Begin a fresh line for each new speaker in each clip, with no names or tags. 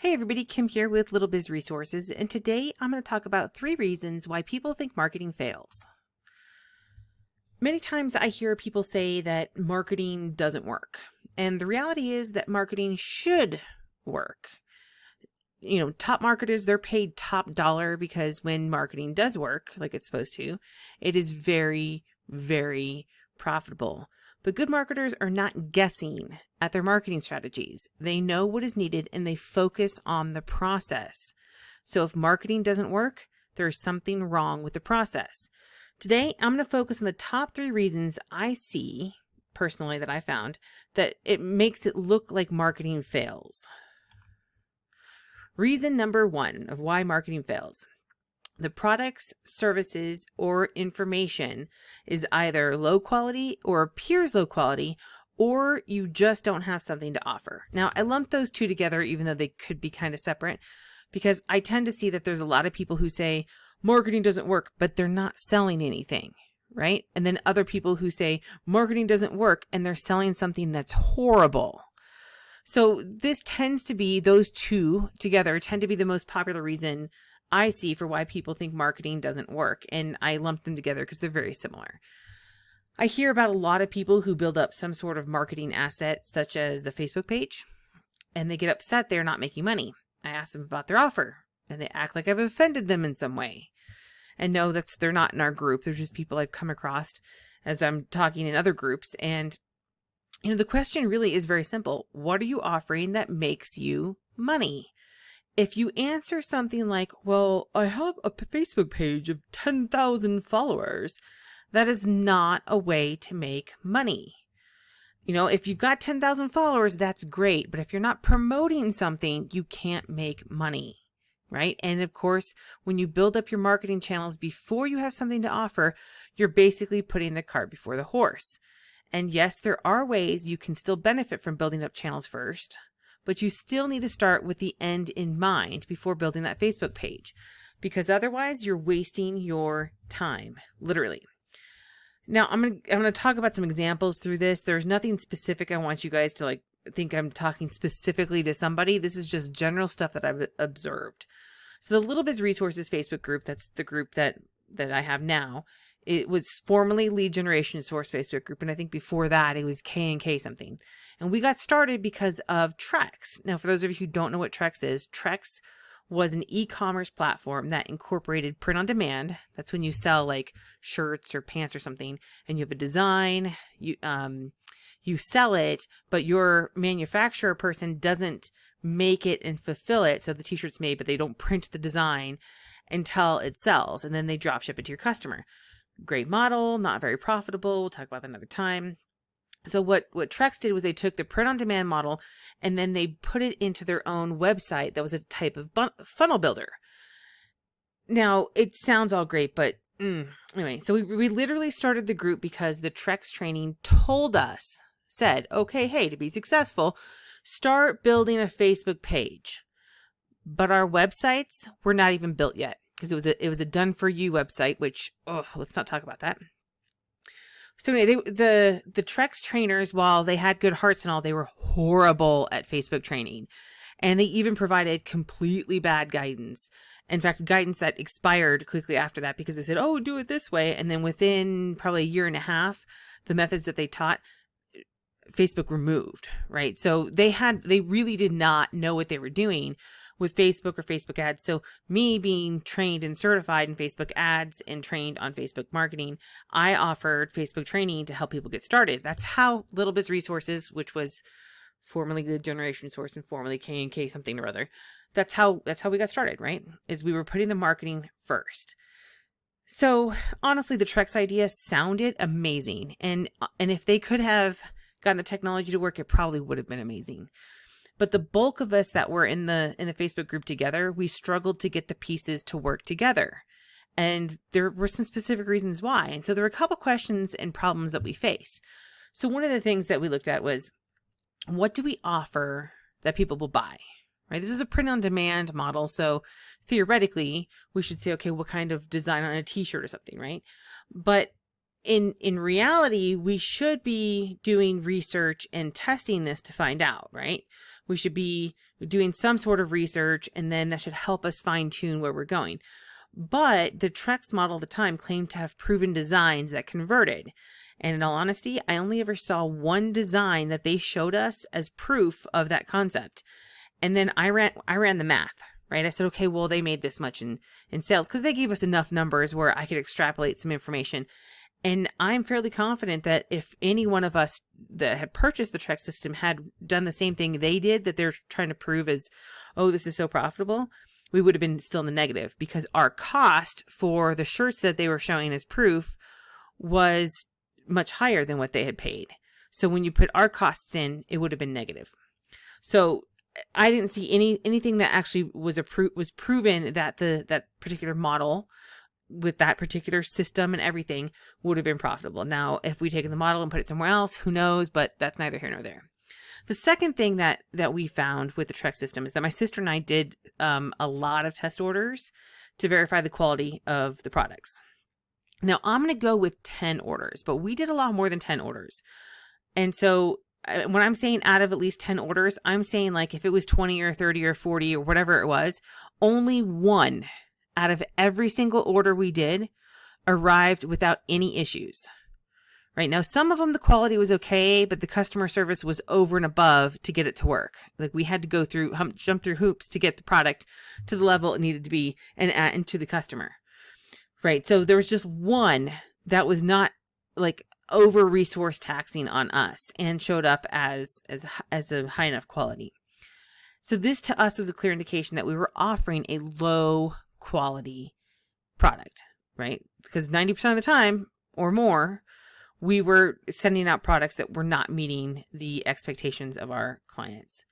Hey everybody, Kim here with Little Biz Resources, and today I'm going to talk about 3 reasons why people think marketing fails. Many times I hear people say that marketing doesn't work, and the reality is that marketing should work. Top marketers, they're paid top dollar because when marketing does work like it's supposed to, it is very, very profitable. But good marketers are not guessing at their marketing strategies. They know what is needed and they focus on the process. So if marketing doesn't work, there's something wrong with the process. Today, I'm going to focus on the top 3 reasons I see personally that I found that it makes it look like marketing fails. Reason number 1 of why marketing fails. The products, services, or information is either low quality or appears low quality, or you just don't have something to offer. Now, I lumped those two together, even though they could be kind of separate, because I tend to see that there's a lot of people who say marketing doesn't work, but they're not selling anything, right? And then other people who say marketing doesn't work and they're selling something that's horrible. So this tends to be, those two together tend to be the most popular reason I see for why people think marketing doesn't work. And I lump them together because they're very similar. I hear about a lot of people who build up some sort of marketing asset, such as a Facebook page, and they get upset they're not making money. I ask them about their offer and they act like I've offended them in some way. And no, they're not in our group. They're just people I've come across as I'm talking in other groups. And the question really is very simple. What are you offering that makes you money? If you answer something like, well, I have a Facebook page of 10,000 followers, that is not a way to make money. If you've got 10,000 followers, that's great. But if you're not promoting something, you can't make money, right? And of course, when you build up your marketing channels before you have something to offer, you're basically putting the cart before the horse. And yes, there are ways you can still benefit from building up channels first, but you still need to start with the end in mind before building that Facebook page, because otherwise you're wasting your time, literally. Now, I'm going to talk about some examples through this. There's nothing specific I want you guys to think I'm talking specifically to somebody. This is just general stuff that I've observed. So the Little Biz Resources Facebook group, that's the group that I have now. It was formerly Lead Generation Source Facebook group, and I think before that it was K&K something. And we got started because of Trex. Now, for those of you who don't know what Trex is, Trex was an e-commerce platform that incorporated print on demand. That's when you sell like shirts or pants or something, and you have a design, you sell it, but your manufacturer person doesn't make it and fulfill it. So the t-shirt's made, but they don't print the design until it sells, and then they drop ship it to your customer. Great model, not very profitable. We'll talk about that another time. So what Trex did was they took the print-on-demand model and then they put it into their own website that was a type of funnel builder. Now, it sounds all great, but anyway, so we literally started the group because the Trex training said, okay, hey, to be successful, start building a Facebook page. But our websites were not even built yet, because it was a done for you website, which, let's not talk about that. So anyway, the Trex trainers, while they had good hearts and all, they were horrible at Facebook training. And they even provided completely bad guidance. In fact, guidance that expired quickly after that because they said, oh, do it this way. And then within probably a year and a half, the methods that they taught, Facebook removed, right? So they really did not know what they were doing with Facebook or Facebook ads. So me being trained and certified in Facebook ads and trained on Facebook marketing, I offered Facebook training to help people get started. That's how Little Biz Resources, which was formerly the Generation Source and formerly K&K something or other, that's how we got started, right? Is we were putting the marketing first. So honestly, the Trex idea sounded amazing. And if they could have gotten the technology to work, it probably would have been amazing. But the bulk of us that were in the Facebook group together, we struggled to get the pieces to work together. And there were some specific reasons why. And so there were a couple questions and problems that we faced. So one of the things that we looked at was, what do we offer that people will buy? Right? This is a print on demand model. So theoretically, we should say, okay, what kind of design on a t-shirt or something, right? But in reality, we should be doing research and testing this to find out, right? We should be doing some sort of research, and then that should help us fine tune where we're going. But the Trex model at the time claimed to have proven designs that converted. And in all honesty, I only ever saw one design that they showed us as proof of that concept. And then I ran the math, right? I said, okay, well, they made this much in sales, because they gave us enough numbers where I could extrapolate some information. And I'm fairly confident that if any one of us that had purchased the Trex system had done the same thing they did, that they're trying to prove as, oh, this is so profitable, we would have been still in the negative, because our cost for the shirts that they were showing as proof was much higher than what they had paid. So when you put our costs in, it would have been negative. So I didn't see anything that actually was proven that that particular model with that particular system and everything would have been profitable. Now, if we take the model and put it somewhere else, who knows, but that's neither here nor there. The second thing that we found with the Trex system is that my sister and I did a lot of test orders to verify the quality of the products. Now, I'm going to go with 10 orders, but we did a lot more than 10 orders. And so when I'm saying out of at least 10 orders, I'm saying like if it was 20 or 30 or 40 or whatever it was, only one out of every single order we did arrived without any issues. Right now, some of them, the quality was okay, but the customer service was over and above to get it to work. Like we had to go through, jump through hoops to get the product to the level it needed to be and to the customer. Right. So there was just one that was not like over resource taxing on us and showed up as a high enough quality. So this to us was a clear indication that we were offering a low quality product, right? Because 90% of the time or more, we were sending out products that were not meeting the expectations of our clients.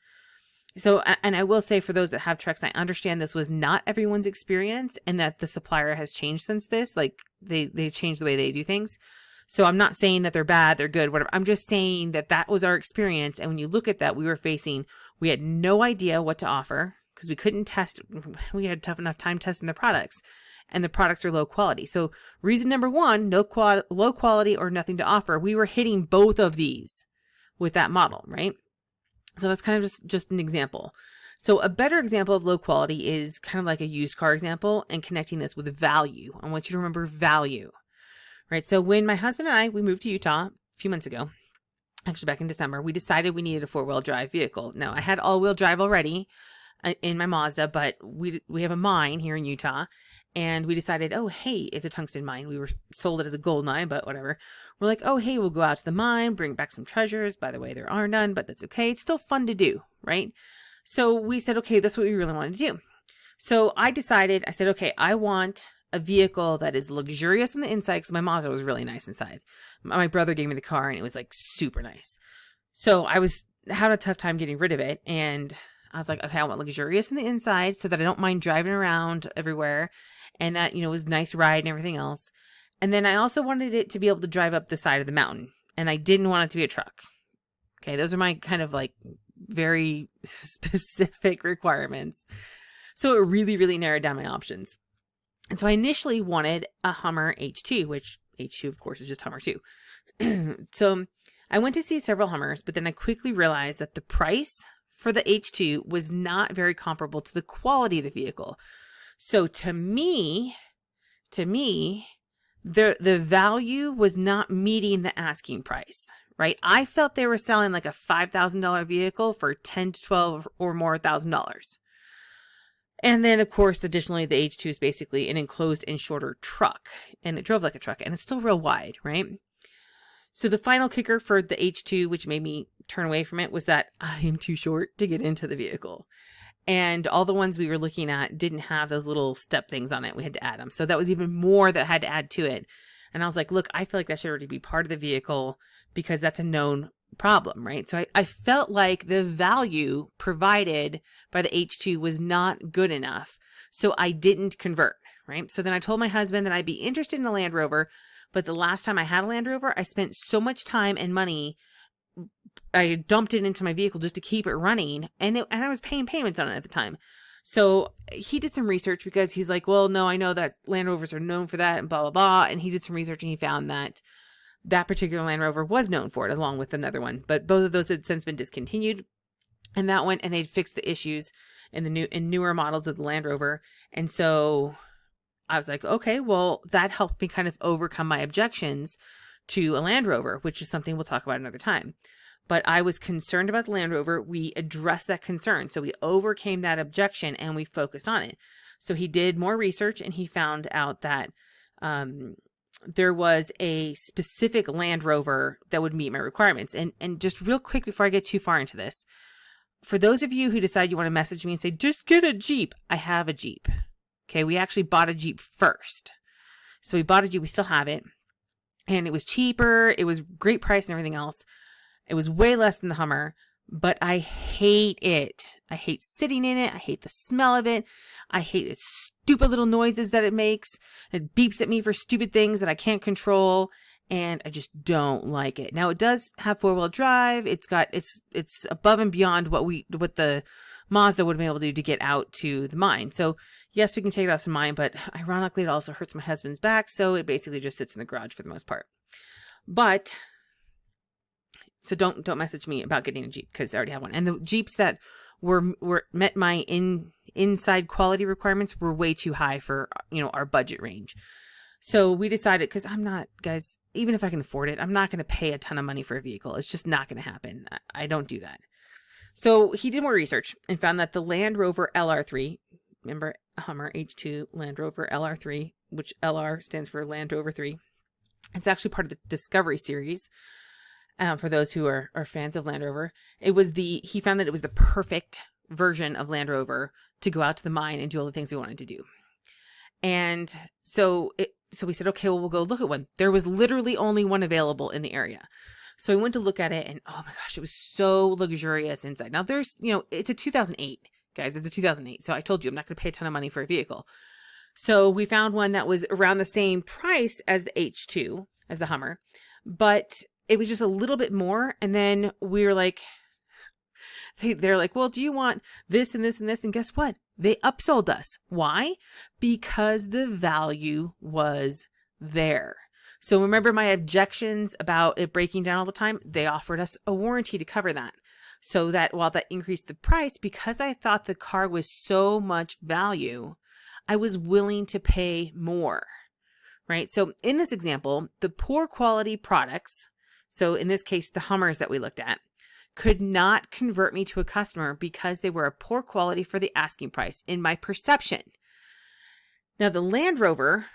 So, and I will say for those that have Trex, I understand this was not everyone's experience and that the supplier has changed since this. Like they changed the way they do things. So I'm not saying that they're bad, they're good, whatever. I'm just saying that that was our experience. And when you look at that, we had no idea what to offer because we couldn't test. We had tough enough time testing the products, and the products are low quality. So reason number one, low quality or nothing to offer. We were hitting both of these with that model, right? So that's kind of just an example. So a better example of low quality is kind of like a used car example and connecting this with value. I want you to remember value, right? So when my husband and we moved to Utah a few months ago, actually back in December, we decided we needed a 4-wheel drive vehicle. Now I had all-wheel drive already in my Mazda, but we have a mine here in Utah. And we decided, oh, hey, it's a tungsten mine. We were sold it as a gold mine, but whatever. We're like, oh, hey, we'll go out to the mine, bring back some treasures. By the way, there are none, but that's okay. It's still fun to do, right? So we said, okay, that's what we really wanted to do. So I said, okay, I want a vehicle that is luxurious on the inside because my Mazda was really nice inside. My brother gave me the car and it was like super nice. So I was having a tough time getting rid of it. And I was like, okay, I want luxurious on the inside so that I don't mind driving around everywhere. And that, was nice ride and everything else. And then I also wanted it to be able to drive up the side of the mountain. And I didn't want it to be a truck. Okay, those are my kind of like very specific requirements. So it really, really narrowed down my options. And so I initially wanted a Hummer H2, which H2, of course, is just Hummer 2. So I went to see several Hummers, but then I quickly realized that the price for the H2 was not very comparable to the quality of the vehicle. So to me, the value was not meeting the asking price, right? I felt they were selling like a $5,000 vehicle for $10 to $12 or more $1,000. And then, of course, additionally, the H2 is basically an enclosed and shorter truck, and it drove like a truck, and it's still real wide, right? So the final kicker for the H2, which made me turn away from it, was that I am too short to get into the vehicle. And all the ones we were looking at didn't have those little step things on it. We had to add them. So that was even more that I had to add to it. And I was like, look, I feel like that should already be part of the vehicle because that's a known problem, right? So I felt like the value provided by the H2 was not good enough. So I didn't convert, right? So then I told my husband that I'd be interested in a Land Rover. But the last time I had a Land Rover, I spent so much time and money. I dumped it into my vehicle just to keep it running, and I was paying payments on it at the time. So he did some research because he's like, well, no, I know that Land Rovers are known for that and blah, blah, blah. And he did some research and he found that that particular Land Rover was known for it along with another one. But both of those had since been discontinued. And that went, and they'd fixed the issues in newer models of the Land Rover. And so I was like, okay, well, that helped me kind of overcome my objections to a Land Rover, which is something we'll talk about another time. But I was concerned about the Land Rover. We addressed that concern. So we overcame that objection and we focused on it. So he did more research and he found out that there was a specific Land Rover that would meet my requirements. And just real quick before I get too far into this, for those of you who decide you want to message me and say, just get a Jeep, I have a Jeep. Okay, we actually bought a Jeep first. So we bought a Jeep, we still have it. And it was cheaper, it was great price and everything else. It was way less than the Hummer, but I hate it. I hate sitting in it. I hate the smell of it. I hate its stupid little noises that it makes. It beeps at me for stupid things that I can't control, and I just don't like it. Now, it does have four-wheel drive. It's above and beyond what the Mazda would have been able to do to get out to the mine. So yes, we can take it out to the mine, but ironically, it also hurts my husband's back, so it basically just sits in the garage for the most part. But so don't message me about getting a Jeep because I already have one. And the Jeeps that were met my inside quality requirements were way too high for, our budget range. So we decided, because I'm not, guys, even if I can afford it, I'm not going to pay a ton of money for a vehicle. It's just not going to happen. I don't do that. So he did more research and found that the Land Rover LR3, remember Hummer H2 Land Rover LR3, which LR stands for Land Rover 3. It's actually part of the Discovery series. For those who are fans of Land Rover, he found that it was the perfect version of Land Rover to go out to the mine and do all the things we wanted to do. And so we said, okay, well, we'll go look at one. There was literally only one available in the area. So I went to look at it and oh my gosh, it was so luxurious inside. Now there's, it's a 2008, guys, it's a 2008. So I told you, I'm not going to pay a ton of money for a vehicle. So we found one that was around the same price as the H2, as the Hummer, but it was just a little bit more. And then we were like, they're like, well, do you want this and this and this? And guess what? They upsold us. Why? Because the value was there. So remember my objections about it breaking down all the time? They offered us a warranty to cover that. So that while that increased the price, because I thought the car was so much value, I was willing to pay more, right? So in this example, the poor quality products, so in this case, the Hummers that we looked at, could not convert me to a customer because they were a poor quality for the asking price in my perception. Now the Land Rover,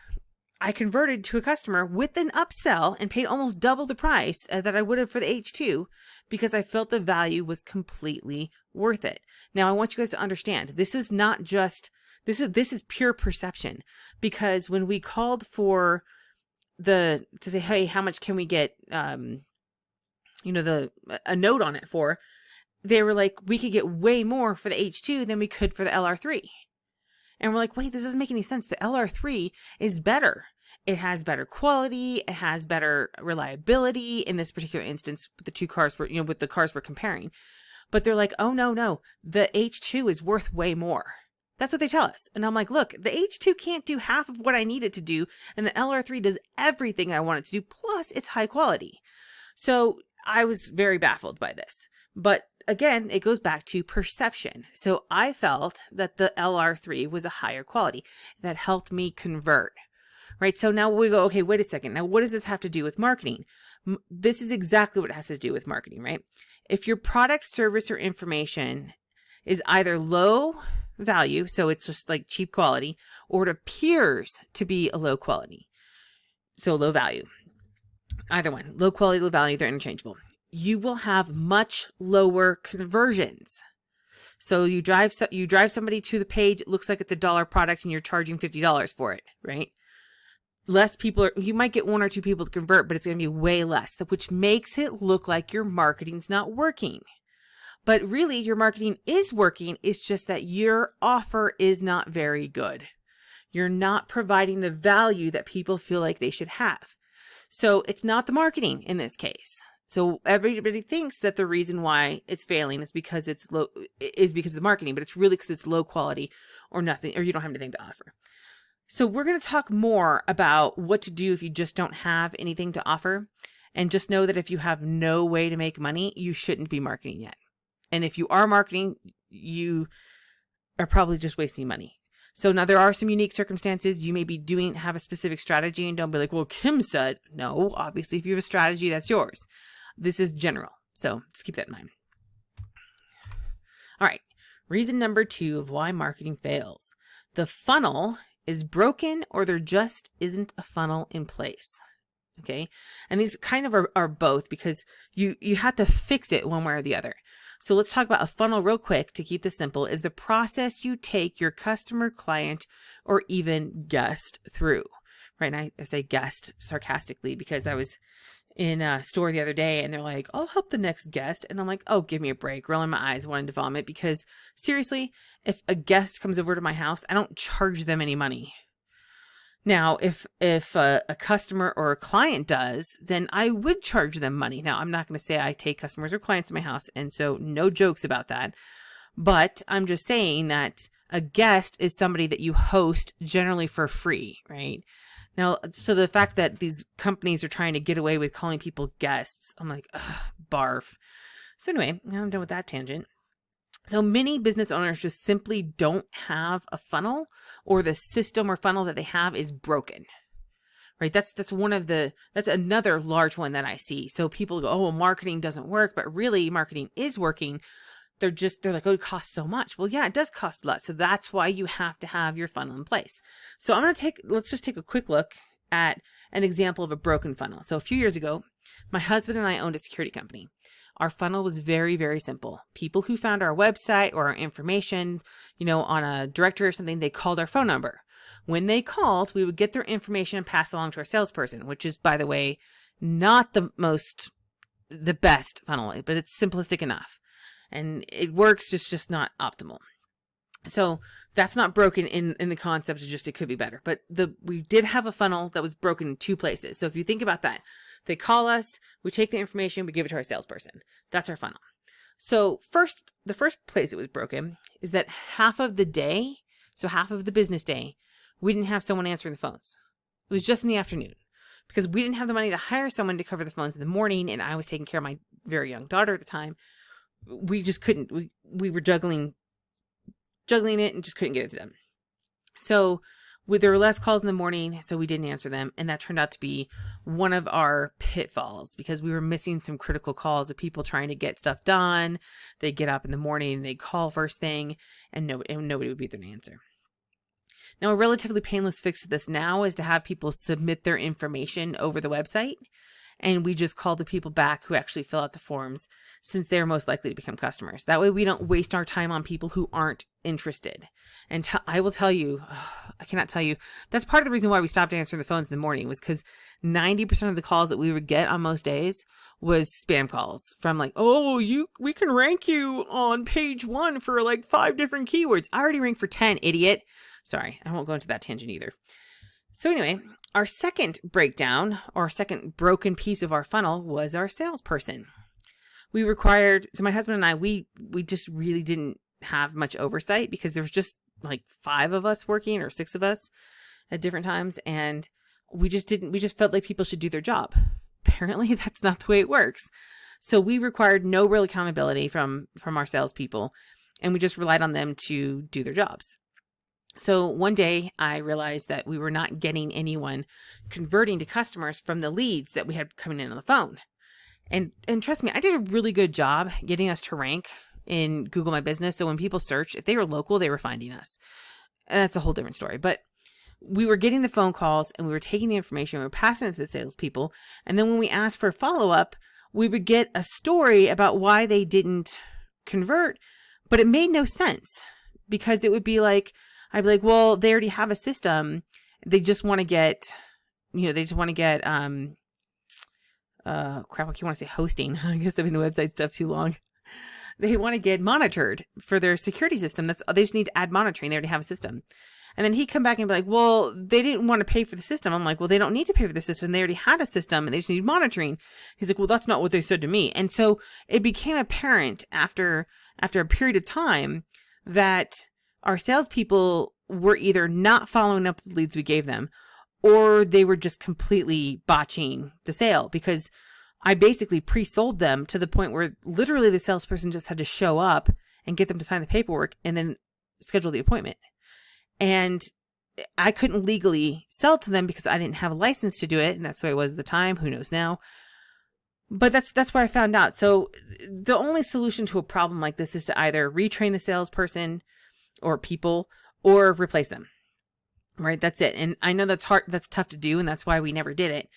I converted to a customer with an upsell and paid almost double the price that I would have for the H2 because I felt the value was completely worth it. Now I want you guys to understand, this is not just, this is pure perception, because when we called for to say, hey, how much can we get, a note on it for, they were like, we could get way more for the H2 than we could for the LR3. And we're like, wait, this doesn't make any sense. The LR3 is better. It has better quality. It has better reliability in this particular instance with the two cars with the cars we're comparing. But they're like, oh, no, the H2 is worth way more. That's what they tell us. And I'm like, look, the H2 can't do half of what I need it to do. And the LR3 does everything I want it to do. Plus it's high quality. So I was very baffled by this. But again, it goes back to perception. So I felt that the LR3 was a higher quality that helped me convert, right? So now we go, okay, wait a second. Now, what does this have to do with marketing? This is exactly what it has to do with marketing, right? If your product, service, or information is either low value, so it's just like cheap quality, or it appears to be a low quality, so low value. Either one, low quality, low value, they're interchangeable. You will have much lower conversions. So you drive somebody to the page, it looks like it's $1 product and you're charging $50 for it, right? Less people you might get one or two people to convert, but it's going to be way less, which makes it look like your marketing's not working. But really your marketing is working. It's just that your offer is not very good. You're not providing the value that people feel like they should have. So it's not the marketing in this case. So everybody thinks that the reason why it's failing is because it's low, is because of the marketing, but it's really because it's low quality or nothing, or you don't have anything to offer. So we're going to talk more about what to do if you just don't have anything to offer. And just know that if you have no way to make money, you shouldn't be marketing yet. And if you are marketing, you are probably just wasting money. So now there are some unique circumstances. You may be have a specific strategy, and don't be like, well, Kim said. No, obviously, if you have a strategy, that's yours. This is general. So just keep that in mind. All right. Reason number 2 of why marketing fails. The funnel is broken, or there just isn't a funnel in place. Okay. And these kind of are both, because you have to fix it one way or the other. So let's talk about a funnel real quick to keep this simple. Is the process you take your customer, client, or even guest through, right? And I say guest sarcastically because I was in a store the other day and they're like, I'll help the next guest. And I'm like, oh, give me a break, rolling my eyes, wanting to vomit, because seriously, if a guest comes over to my house, I don't charge them any money. Now, if a customer or a client does, then I would charge them money. Now, I'm not going to say I take customers or clients to my house, and so no jokes about that. But I'm just saying that a guest is somebody that you host generally for free, right? Now, so the fact that these companies are trying to get away with calling people guests, I'm like, ugh, barf. So anyway, now I'm done with that tangent. So many business owners just simply don't have a funnel, or the system or funnel that they have is broken, right? That's another large one that I see. So people go, oh, marketing doesn't work, but really marketing is working. They're like, oh, it costs so much. Well, yeah, it does cost a lot. So that's why you have to have your funnel in place. So let's just take a quick look at an example of a broken funnel. So a few years ago, my husband and I owned a security company. Our funnel was very, very simple. People who found our website or our information, on a directory or something, they called our phone number. When they called, we would get their information and pass it along to our salesperson, which is, by the way, not the best funnel, but it's simplistic enough. And it works, just not optimal. So that's not broken in the concept of just it could be better. But we did have a funnel that was broken in 2 places. So if you think about that, they call us, we take the information, we give it to our salesperson. That's our funnel. So the first place it was broken is that half of the day, so half of the business day, we didn't have someone answering the phones. It was just in the afternoon, because we didn't have the money to hire someone to cover the phones in the morning, and I was taking care of my very young daughter at the time. We just couldn't. We were juggling it and just couldn't get it done. So there were less calls in the morning, so we didn't answer them. And that turned out to be one of our pitfalls, because we were missing some critical calls of people trying to get stuff done. They get up in the morning, they call first thing, and nobody would be there to answer. Now, a relatively painless fix to this now is to have people submit their information over the website. And we just call the people back who actually fill out the forms, since they're most likely to become customers. That way we don't waste our time on people who aren't interested. And I will tell you, I cannot tell you, that's part of the reason why we stopped answering the phones in the morning, was because 90% of the calls that we would get on most days was spam calls from like, oh, we can rank you on page 1 for like 5 different keywords. I already ranked for 10, idiot. Sorry, I won't go into that tangent either. So anyway, our second breakdown, or second broken piece of our funnel, was our salesperson. So my husband and I, we just really didn't have much oversight, because there was just like 5 of us working, or 6 of us at different times. And we just felt like people should do their job. Apparently that's not the way it works. So we required no real accountability from our salespeople, and we just relied on them to do their jobs. So one day I realized that we were not getting anyone converting to customers from the leads that we had coming in on the phone. And trust me, I did a really good job getting us to rank in Google My Business. So when people search, if they were local, they were finding us. And that's a whole different story. But we were getting the phone calls, and we were taking the information, we were passing it to the salespeople. And then when we asked for follow-up, we would get a story about why they didn't convert, but it made no sense, because it would be like, I'd be like, well, they already have a system. They just want to get, crap, I can't want to say hosting. I guess I've been doing website stuff too long. They want to get monitored for their security system. They just need to add monitoring. They already have a system. And then he'd come back and be like, well, they didn't want to pay for the system. I'm like, well, they don't need to pay for the system. They already had a system, and they just need monitoring. He's like, well, that's not what they said to me. And so it became apparent after a period of time that our salespeople were either not following up the leads we gave them, or they were just completely botching the sale, because I basically pre-sold them to the point where literally the salesperson just had to show up and get them to sign the paperwork and then schedule the appointment. And I couldn't legally sell to them because I didn't have a license to do it. And that's the way it was at the time. Who knows now? But that's where I found out. So the only solution to a problem like this is to either retrain the salesperson or people or replace them. Right? That's it. And I know that's hard. That's tough to do. And that's why we never did it.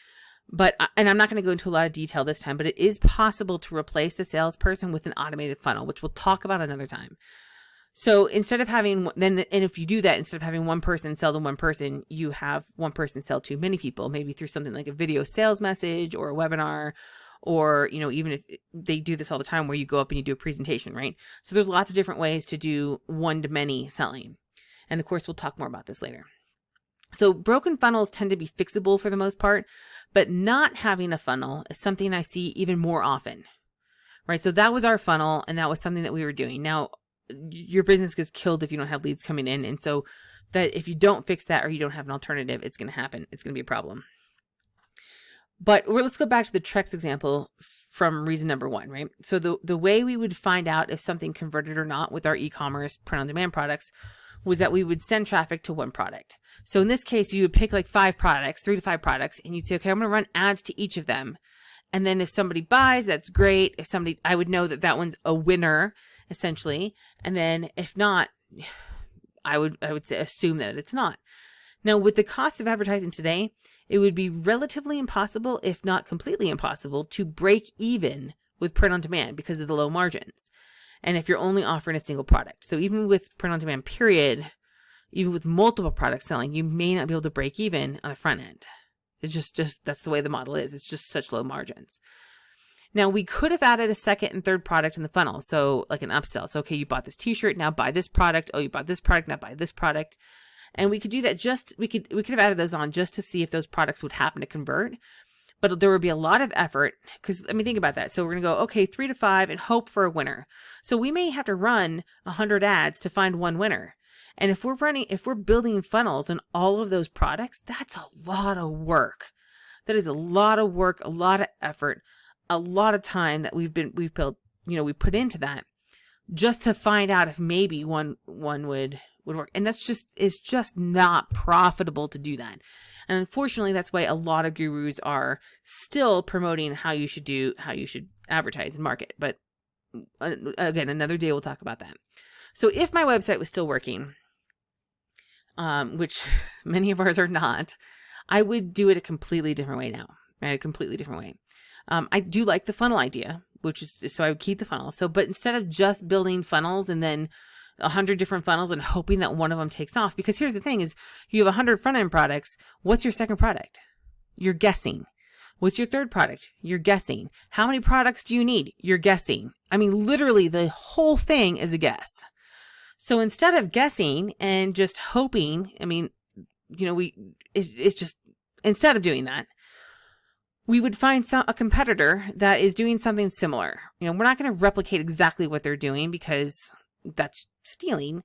And I'm not going to go into a lot of detail this time, but it is possible to replace the salesperson with an automated funnel, which we'll talk about another time. So instead of having, and if you do that, instead of having one person sell to one person, you have one person sell to many people, maybe through something like a video sales message or a webinar, or, even if they do this all the time where you go up and you do a presentation, right? So there's lots of different ways to do one-to-many selling. And of course, we'll talk more about this later. So broken funnels tend to be fixable for the most part, but not having a funnel is something I see even more often, right? So that was our funnel, and that was something that we were doing. Now, your business gets killed if you don't have leads coming in. And so that if you don't fix that or you don't have an alternative, it's going to happen. It's going to be a problem. But let's go back to the Trex example from reason number 1, right? So the way we would find out if something converted or not with our e-commerce print-on-demand products was that we would send traffic to one product. So in this case, you would pick like 5 products, 3 to 5 products, and you'd say, okay, I'm going to run ads to each of them. And then if somebody buys, that's great. If somebody, I would know that one's a winner, essentially. And then if not, I would say assume that it's not. Now, with the cost of advertising today, it would be relatively impossible, if not completely impossible, to break even with print on demand because of the low margins. And if you're only offering a single product. So even with print on demand, period, even with multiple products selling, you may not be able to break even on the front end. It's just that's the way the model is. It's just such low margins. Now, we could have added a second and third product in the funnel. So like an upsell. So, okay, you bought this t-shirt, now buy this product. Oh, you bought this product, now buy this product. And we could do that we could have added those on just to see if those products would happen to convert. But there would be a lot of effort because, think about that. So we're going to go, okay, 3 to 5 and hope for a winner. So we may have to run 100 ads to find one winner. And if we're building funnels in all of those products, that's a lot of work. That is a lot of work, a lot of effort, a lot of time that we've built, we put into that just to find out if maybe one would work. And it's just not profitable to do that. And unfortunately, that's why a lot of gurus are still promoting how you should advertise and market. But again, another day we'll talk about that. So if my website was still working, which many of ours are not, I would do it a completely different way now, right? A completely different way. I do like the funnel idea, so I would keep the funnel. But instead of just building funnels and then 100 different funnels and hoping that one of them takes off, because here's the thing is you have 100 front-end products. What's your second product? You're guessing. What's your third product? You're guessing. How many products do you need? You're guessing. Literally the whole thing is a guess. So instead of guessing and just hoping, instead of doing that, we would find a competitor that is doing something similar. We're not going to replicate exactly what they're doing because that's stealing,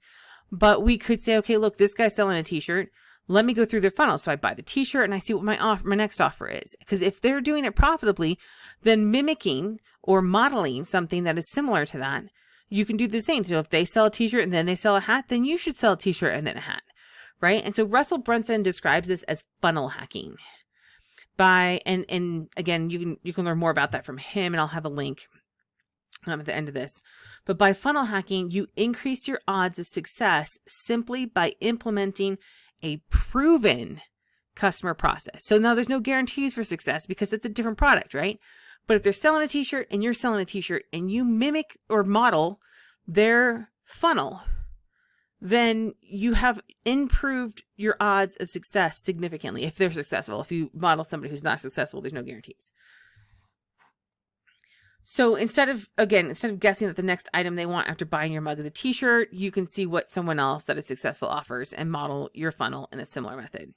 but we could say, okay, look, this guy's selling a t-shirt. Let me go through their funnel. So I buy the t-shirt and I see what my next offer is. Because if they're doing it profitably, then mimicking or modeling something that is similar to that, you can do the same. So if they sell a t-shirt and then they sell a hat, then you should sell a t-shirt and then a hat, right? And so Russell Brunson describes this as funnel hacking. And again, you can learn more about that from him, and I'll have a link at the end of this. But by funnel hacking, you increase your odds of success simply by implementing a proven customer process. So now there's no guarantees for success because it's a different product, right? But if they're selling a t-shirt and you're selling a t-shirt and you mimic or model their funnel, then you have improved your odds of success significantly if they're successful. If you model somebody who's not successful, there's no guarantees. So instead of guessing that the next item they want after buying your mug is a t-shirt, you can see what someone else that is successful offers and model your funnel in a similar method.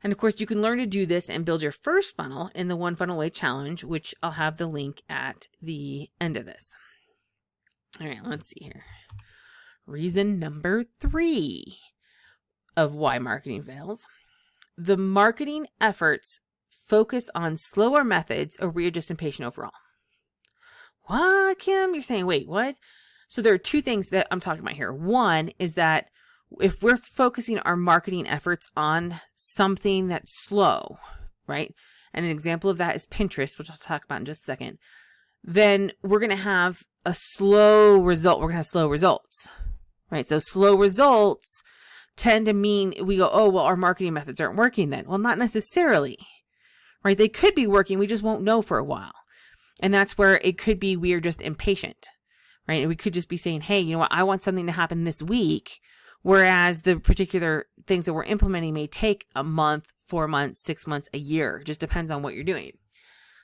And of course, you can learn to do this and build your first funnel in the One Funnel Away Challenge, which I'll have the link at the end of this. All right, let's see here. Reason number 3 of why marketing fails. The marketing efforts focus on slower methods or we are just impatient overall. What, Kim? You're saying, wait, what? So there are two things that I'm talking about here. One is that if we're focusing our marketing efforts on something that's slow, right? And an example of that is Pinterest, which I'll talk about in just a second. Then we're going to have a slow result. We're going to have slow results, right? So slow results tend to mean we go, oh, well, our marketing methods aren't working then. Well, not necessarily, right? They could be working. We just won't know for a while. And that's where it could be we are just impatient, right? And we could just be saying, hey, you know what? I want something to happen this week. Whereas the particular things that we're implementing may take a month, 4 months, 6 months, a year. Just depends on what you're doing.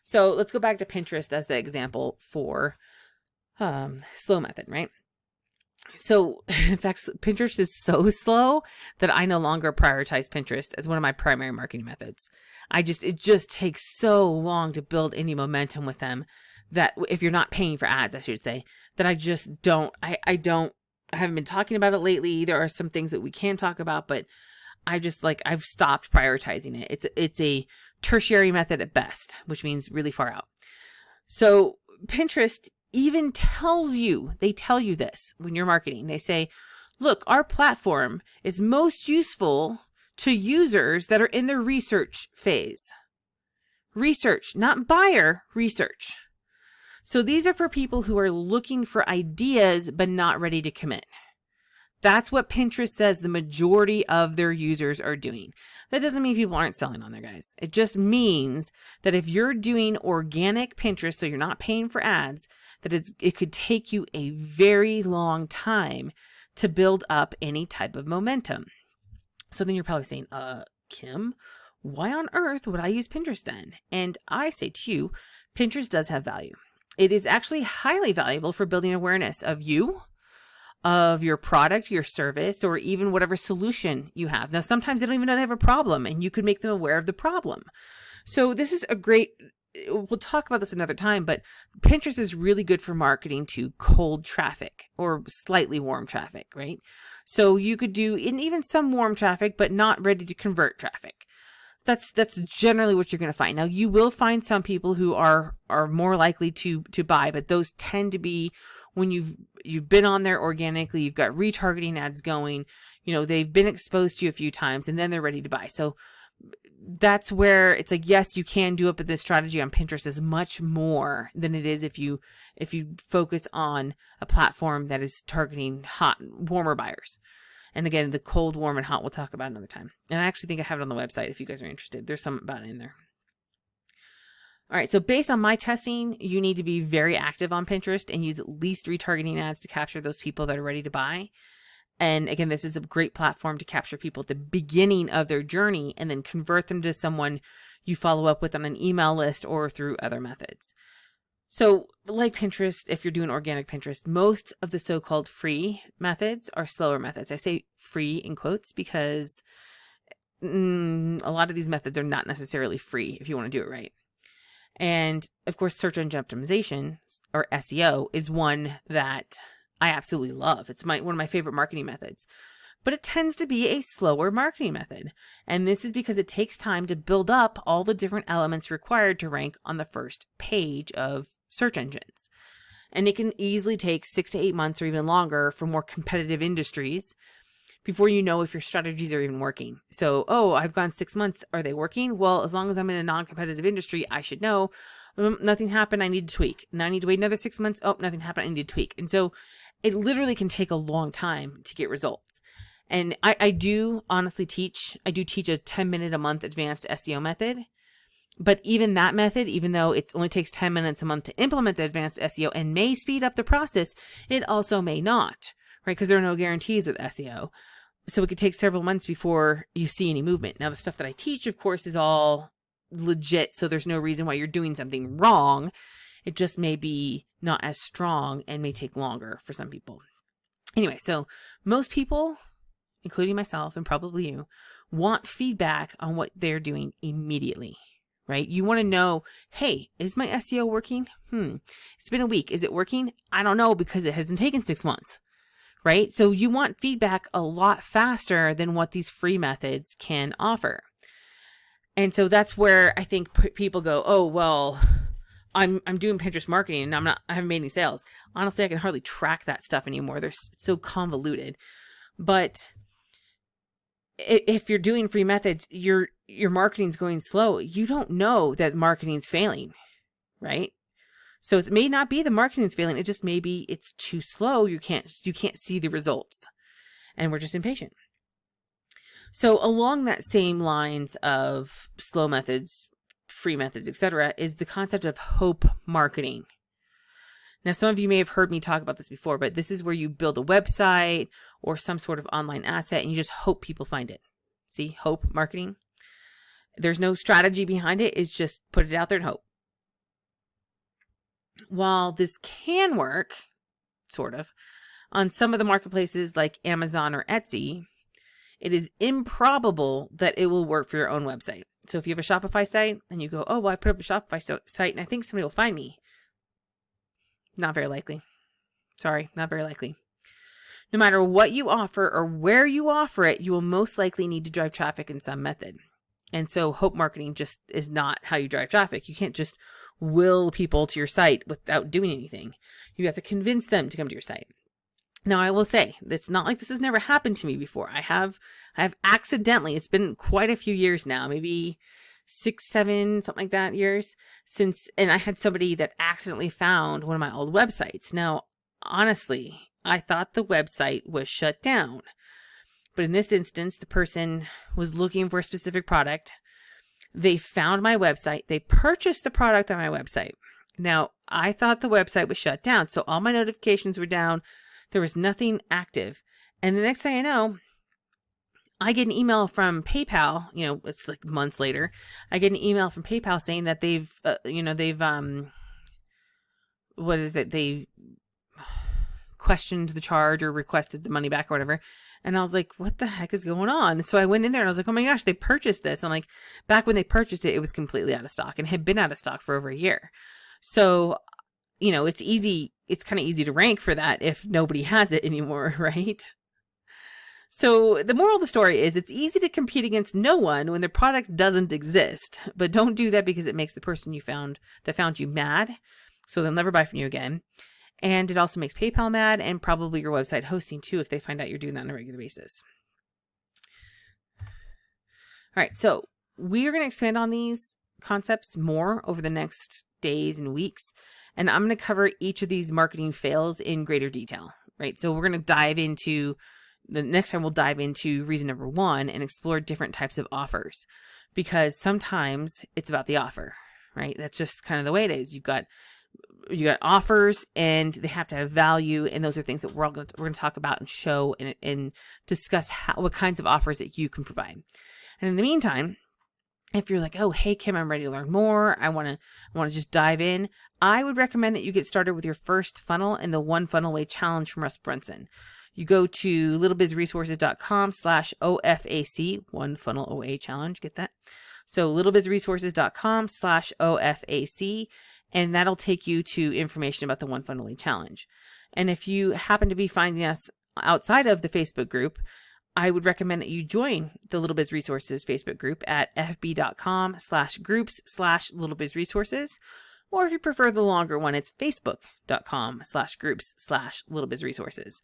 So let's go back to Pinterest as the example for slow method, right? So in fact, Pinterest is so slow that I no longer prioritize Pinterest as one of my primary marketing methods. It just takes so long to build any momentum with them that if you're not paying for ads, I should say, that I just don't, I haven't been talking about it lately. There are some things that we can talk about, but I've stopped prioritizing it. It's a tertiary method at best, which means really far out. So Pinterest even they tell you this when you're marketing. They say, look, our platform is most useful to users that are in the research phase. Research, not buyer, research. So these are for people who are looking for ideas but not ready to commit. That's what Pinterest says the majority of their users are doing. That doesn't mean people aren't selling on there, guys. It just means that if you're doing organic Pinterest, so you're not paying for ads, that it could take you a very long time to build up any type of momentum. So then you're probably saying, Kim, why on earth would I use Pinterest then? And I say to you, Pinterest does have value. It is actually highly valuable for building awareness of you, of your product, your service, or even whatever solution you have. Now, sometimes they don't even know they have a problem and you could make them aware of the problem. So this is we'll talk about this another time, but Pinterest is really good for marketing to cold traffic or slightly warm traffic, right? So you could do even some warm traffic, but not ready to convert traffic. That's generally what you're going to find. Now, you will find some people who are more likely to buy, but those tend to be when you've been on there organically, you've got retargeting ads going, they've been exposed to you a few times and then they're ready to buy. So that's where it's like, yes, you can do it, but this strategy on Pinterest is much more than it is if you focus on a platform that is targeting hot, warmer buyers. And again, the cold, warm, and hot we'll talk about another time. And I actually think I have it on the website if you guys are interested. There's something about it in there. All right, so based on my testing, you need to be very active on Pinterest and use at least retargeting ads to capture those people that are ready to buy. And again, this is a great platform to capture people at the beginning of their journey and then convert them to someone you follow up with on an email list or through other methods. So like Pinterest, if you're doing organic Pinterest, most of the so-called free methods are slower methods. I say free in quotes because a lot of these methods are not necessarily free if you want to do it right. And of course, search engine optimization or SEO is one that I absolutely love. It's one of my favorite marketing methods, but it tends to be a slower marketing method. And this is because it takes time to build up all the different elements required to rank on the first page of search engines. And it can easily take 6 to 8 months or even longer for more competitive industries before you know if your strategies are even working. So, I've gone 6 months. Are they working? Well, as long as I'm in a non-competitive industry, I should know. Nothing happened. I need to tweak. Now I need to wait another 6 months. Nothing happened. I need to tweak. And so it literally can take a long time to get results. And I do honestly teach a 10-minute a month advanced SEO method. But even that method, even though it only takes 10 minutes a month to implement the advanced SEO and may speed up the process, it also may not, right? Because there are no guarantees with SEO. So it could take several months before you see any movement. Now, the stuff that I teach, of course, is all legit. So there's no reason why you're doing something wrong. It just may be not as strong and may take longer for some people. Anyway, so most people, including myself and probably you, want feedback on what they're doing immediately. Right? You want to know, hey, is my SEO working? It's been a week. Is it working? I don't know because it hasn't taken 6 months, right? So you want feedback a lot faster than what these free methods can offer. And so that's where I think people go, oh, well, I'm doing Pinterest marketing and I haven't made any sales. Honestly, I can hardly track that stuff anymore. They're so convoluted. But if you're doing free methods, your marketing's going slow. You don't know that marketing's failing, right? So it may not be the marketing's failing. It just may be it's too slow. You can't see the results, and we're just impatient. So along that same lines of slow methods, free methods, etc., is the concept of hope marketing. Now, some of you may have heard me talk about this before, but this is where you build a website or some sort of online asset and you just hope people find it. See, hope marketing. There's no strategy behind it. It's just put it out there and hope. While this can work, sort of, on some of the marketplaces like Amazon or Etsy, it is improbable that it will work for your own website. So if you have a Shopify site and you go, oh, well, I put up a Shopify site and I think somebody will find me. Not very likely. Sorry, not very likely. No matter what you offer or where you offer it, you will most likely need to drive traffic in some method. And so hope marketing just is not how you drive traffic. You can't just will people to your site without doing anything. You have to convince them to come to your site. Now, I will say, it's not like this has never happened to me before. I have accidentally, it's been quite a few years now, maybe 6, 7, something like that years since, and I had somebody that accidentally found one of my old websites. Now, honestly, I thought the website was shut down. But in this instance, the person was looking for a specific product. They found my website. They purchased the product on my website. Now, I thought the website was shut down, so all my notifications were down. There was nothing active. And the next thing I know, I get an email from PayPal, it's like months later. I get an email from PayPal saying that they questioned the charge or requested the money back or whatever. And I was like, what the heck is going on? So I went in there and I was like, oh my gosh, they purchased this. And like back when they purchased it, it was completely out of stock and had been out of stock for over a year. So, it's easy. It's kind of easy to rank for that if nobody has it anymore, right? So the moral of the story is it's easy to compete against no one when the product doesn't exist, but don't do that because it makes the person that found you mad. So they'll never buy from you again. And it also makes PayPal mad and probably your website hosting too if they find out you're doing that on a regular basis. All right, so we are going to expand on these concepts more over the next days and weeks. And I'm going to cover each of these marketing fails in greater detail, right? So we're going to dive into, the next time we'll dive into reason number 1 and explore different types of offers. Because sometimes it's about the offer, right? That's just kind of the way it is. You got offers and they have to have value. And those are things that we're going to talk about and show and discuss what kinds of offers that you can provide. And in the meantime, if you're like, oh, hey, Kim, I'm ready to learn more. I want to just dive in. I would recommend that you get started with your first funnel in the One Funnel Away Challenge from Russ Brunson. You go to littlebizresources.com/OFAC, One Funnel Away Challenge. Get that? So littlebizresources.com/OFAC, and that'll take you to information about the One Funnel Away Challenge. And if you happen to be finding us outside of the Facebook group, I would recommend that you join the Little Biz Resources Facebook group at fb.com/groups/littlebizresources. Or if you prefer the longer one, it's facebook.com/groups/littlebizresources.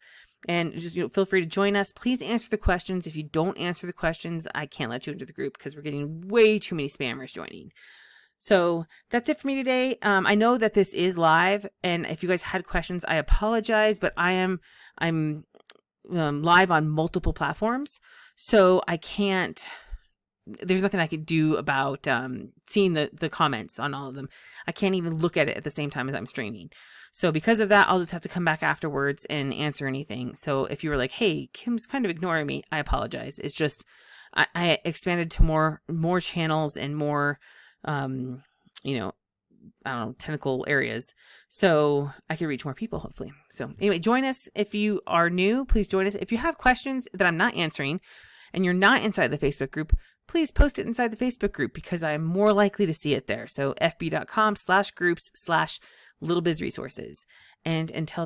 And just feel free to join us. Please answer the questions. If you don't answer the questions, I can't let you into the group because we're getting way too many spammers joining. So that's it for me today. I know that this is live, and if you guys had questions, I apologize, but I'm live on multiple platforms, so I can't. There's nothing I could do about seeing the comments on all of them. I can't even look at it at the same time as I'm streaming. So because of that, I'll just have to come back afterwards and answer anything. So if you were like, hey, Kim's kind of ignoring me, I apologize. It's just I expanded to more channels and more technical areas, so I can reach more people, hopefully. So anyway, join us. If you are new, please join us. If you have questions that I'm not answering and you're not inside the Facebook group, please post it inside the Facebook group because I'm more likely to see it there. So fb.com/groups/littlebizresources. And until then,